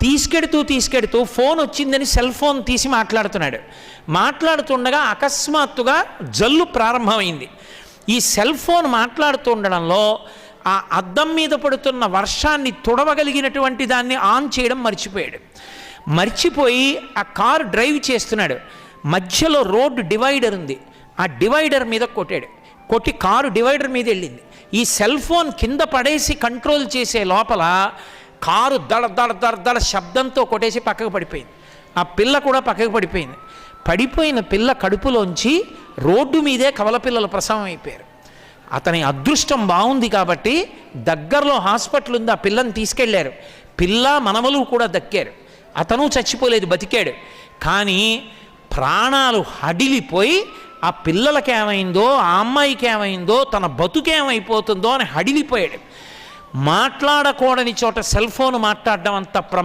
తీసుకెడుతూ phone వచ్చిందని cell phone తీసి మాట్లాడుతుండగా అకస్మాత్తుగా జల్లు ప్రారంభమైంది. ఈ సెల్ ఫోన్ మాట్లాడుతుండడంలో ఆ అద్దం మీద పడుతున్న వర్షాన్ని తుడవగలిగినటువంటి దాన్ని ఆన్ చేయడం మర్చిపోయి ఆ కారు డ్రైవ్ చేస్తున్నాడు. మధ్యలో రోడ్డు డివైడర్ ఉంది, ఆ డివైడర్ మీద కొట్టి కారు డివైడర్ మీద వెళ్ళింది. ఈ సెల్ ఫోన్ కింద పడేసి కంట్రోల్ చేసే లోపల కారు దడ శబ్దంతో కొట్టేసి పక్కకు పడిపోయింది. ఆ పిల్ల కూడా పక్కకు పడిపోయింది. పడిపోయిన పిల్ల కడుపులోంచి రోడ్డు మీదే కవల పిల్లలు ప్రసవం అయిపోయారు. అతని అదృష్టం బాగుంది కాబట్టి దగ్గరలో హాస్పిటల్ ఉంది, ఆ పిల్లని తీసుకెళ్లారు. పిల్ల మనవలు కూడా దక్కారు. అతను చచ్చిపోలేదు, బతికాడు. కానీ ప్రాణాలు హడిలిపోయి ఆ పిల్లలకి ఏమైందో, ఆ అమ్మాయికి ఏమైందో, తన బతుకేమైపోతుందో అని హడిలిపోయాడు. మాట్లాడకూడని చోట సెల్ ఫోన్ మాట్లాడడం అంత